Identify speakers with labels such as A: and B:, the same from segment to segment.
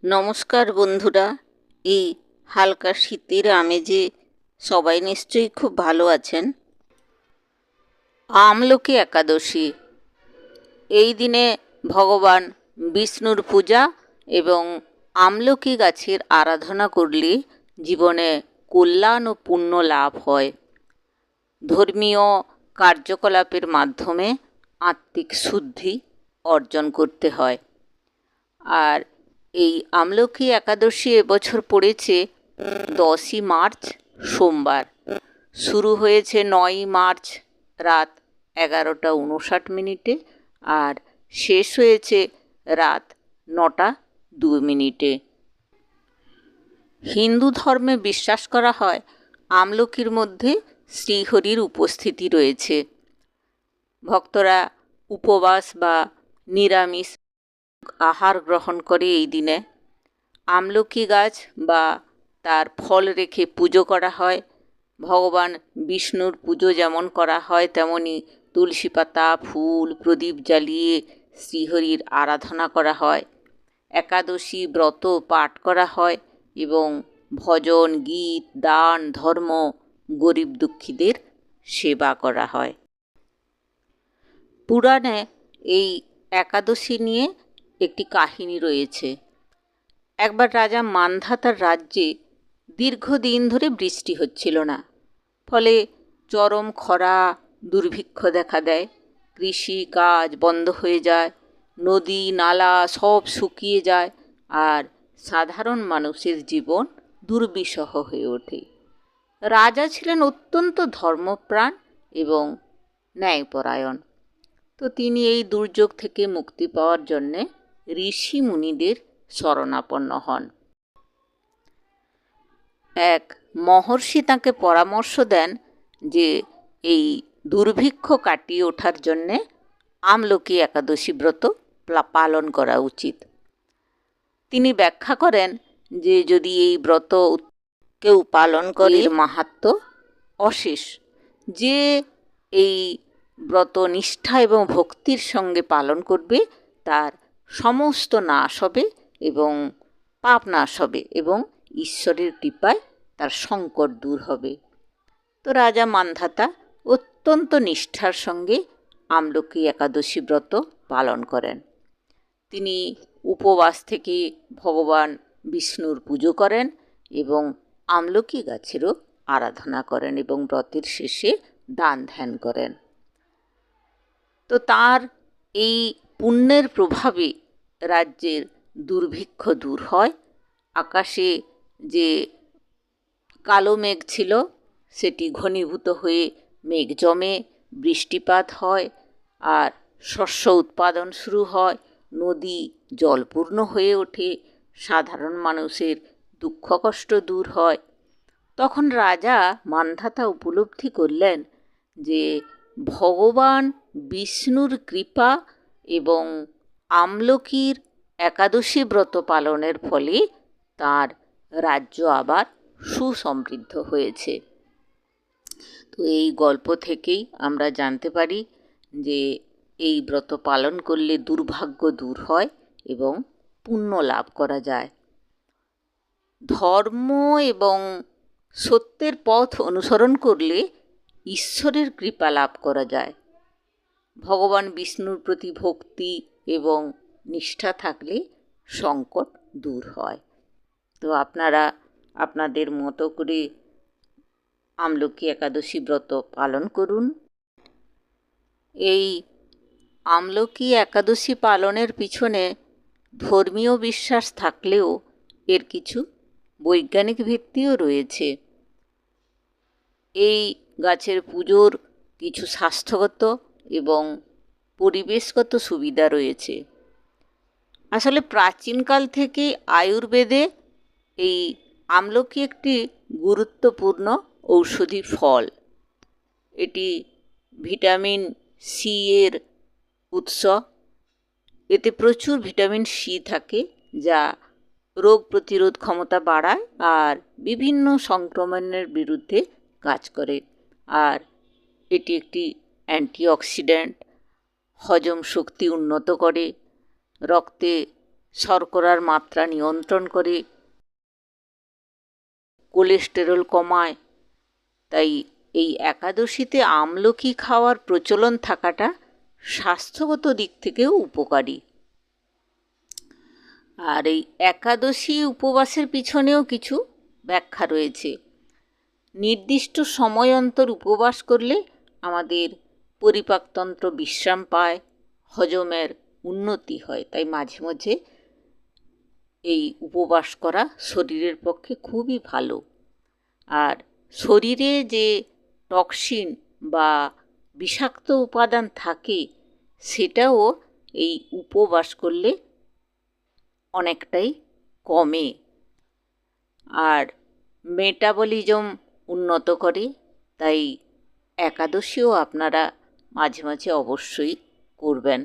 A: নমস্কার বন্ধুরা। এই হালকা শীতের আমেজে সবাই নিশ্চয়ই খুব ভালো আছেন। আমলকি একাদশী, এই দিনে ভগবান বিষ্ণুর পূজা এবং আমলকি গাছের আরাধনা করলে জীবনে কল্যাণ ও পুণ্য লাভ হয়। ধর্মীয় কার্যকলাপের মাধ্যমে আত্মিক শুদ্ধি অর্জন করতে হয়। আর এই আমলকি একাদশী এবছর পড়েছে 10ই মার্চ সোমবার। শুরু হয়েছে 9ই মার্চ রাত 11:59 আর শেষ হয়েছে রাত 9:02। হিন্দু ধর্মে বিশ্বাস করা হয় আমলকির মধ্যে শ্রীহরির উপস্থিতি রয়েছে। ভক্তরা উপবাস বা নিরামিষ আহার গ্রহণ করে এই দিনে। আমলকি গাছ বা তার ফল রেখে পুজো করা হয়। ভগবান বিষ্ণুর পুজো যেমন করা হয় তেমনি তুলসী পাতা, ফুল, প্রদীপ জ্বালিয়ে শ্রীহরির আরাধনা করা হয়। একাদশী ব্রত পাঠ করা হয় এবং ভজন, গীত, দান, ধর্ম, গরিব দুঃখীদের সেবা করা হয়। পুরাণে এই একাদশী নিয়ে একটি কাহিনী রয়েছে। একবার রাজা মান্ধাতার রাজ্যে দীর্ঘদিন ধরে বৃষ্টি হচ্ছিল না। ফলে চরম খরা, দুর্ভিক্ষ দেখা দেয়। কৃষি কাজ বন্ধ হয়ে যায়, নদী নালা সব শুকিয়ে যায় আর সাধারণ মানুষের জীবন দুর্বিষহ হয়ে ওঠে। রাজা ছিলেন অত্যন্ত ধর্মপ্রাণ এবং ন্যায়পরায়ণ। তো তিনি এই দুর্যোগ থেকে মুক্তি পাওয়ার জন্যে ঋষি মুনিদের শরণাপন্ন হন। এক মহর্ষি তাঁকে পরামর্শ দেন যে এই দুর্ভিক্ষ কাটিয়ে ওঠার জন্যে আমলকি একাদশী ব্রত পালন করা উচিত। তিনি ব্যাখ্যা করেন যে যদি এই ব্রত কেউ পালন করে মাহাত্ম্য অশেষ। যে এই ব্রত নিষ্ঠা এবং ভক্তির সঙ্গে পালন করবে তার সমস্ত নাশ হবে এবং পাপ নাশ হবে এবং ঈশ্বরের কৃপায় তার সংকট দূর হবে। তো রাজা মান্ধাতা অত্যন্ত নিষ্ঠার সঙ্গে আমলকি একাদশী ব্রত পালন করেন। তিনি উপবাস থেকে ভগবান বিষ্ণুর পুজো করেন এবং আমলকি গাছেরও আরাধনা করেন এবং ব্রতের শেষে দান ধ্যান করেন। তো তার এই পুণ্যের প্রভাবে রাজ্যের দুর্ভিক্ষ দূর হয়। আকাশে যে কালো মেঘ ছিল সেটি ঘনীভূত হয়ে মেঘ জমে, বৃষ্টিপাত হয় আর শস্য উৎপাদন শুরু হয়। নদী জলপূর্ণ হয়ে ওঠে, সাধারণ মানুষের দুঃখ কষ্ট দূর হয়। তখন রাজা মান্ধাতা উপলব্ধি করলেন যে ভগবান বিষ্ণুর কৃপা এবং আমলকির একাদশী ব্রত পালনের ফলে তার রাজ্য আবার সুসমৃদ্ধ হয়েছে। তো এই গল্প থেকেই আমরা জানতে পারি যে এই ব্রত পালন করলে দুর্ভাগ্য দূর হয় এবং পুণ্য লাভ করা যায়। ধর্ম এবং সত্যের পথ অনুসরণ করলে ঈশ্বরের কৃপা লাভ করা যায়। ভগবান বিষ্ণুর প্রতি ভক্তি এবং নিষ্ঠা থাকলে সংকট দূর হয়। তো আপনারা আপনাদের মতো করে আমলকি একাদশী ব্রত পালন করুন। এই আমলকি একাদশী পালনের পিছনে ধর্মীয় বিশ্বাস থাকলেও এর কিছু বৈজ্ঞানিক ভিত্তিও রয়েছে। এই গাছের পুজোর কিছু স্বাস্থ্যগত এবং পরিবেশগত সুবিধা রয়েছে। আসলে প্রাচীনকাল থেকেই আয়ুর্বেদে এই আমলকি একটি গুরুত্বপূর্ণ ঔষধি ফল। এটি ভিটামিন সি এর উৎস। এতে প্রচুর ভিটামিন সি থাকে যা রোগ প্রতিরোধ ক্ষমতা বাড়ায় আর বিভিন্ন সংক্রমণের বিরুদ্ধে কাজ করে। আর এটি একটি অ্যান্টিঅক্সিডেন্ট, হজম শক্তি উন্নত করে, রক্তে শর্করার মাত্রা নিয়ন্ত্রণ করে, কোলেস্টেরল কমায়। তাই এই একাদশীতে আমলকি খাওয়ার প্রচলন থাকাটা স্বাস্থ্যগত দিক থেকেও উপকারী। আর এই একাদশী উপবাসের পিছনেও কিছু ব্যাখ্যা রয়েছে। নির্দিষ্ট সময় অন্তর উপবাস করলে আমাদের পরিপাকতন্ত্র বিশ্রাম পায়, হজমের উন্নতি হয়। তাই মাঝে মাঝে এই উপবাস করা শরীরের পক্ষে খুবই ভালো। আর শরীরে যে টক্সিন বা বিষাক্ত উপাদান থাকে সেটাও এই উপবাস করলে অনেকটাই কমে। আর মেটাবলিজম উন্নত করে। তাই একাদশীও আপনারা মাঝে মাঝে অবশ্যই করবেন।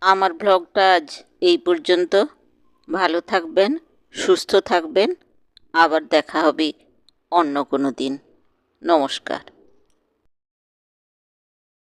A: আমার ব্লগটা আজ এই পর্যন্ত। ভালো থাকবেন, সুস্থ থাকবেন। আবার দেখা হবে অন্য কোনো দিন। নমস্কার।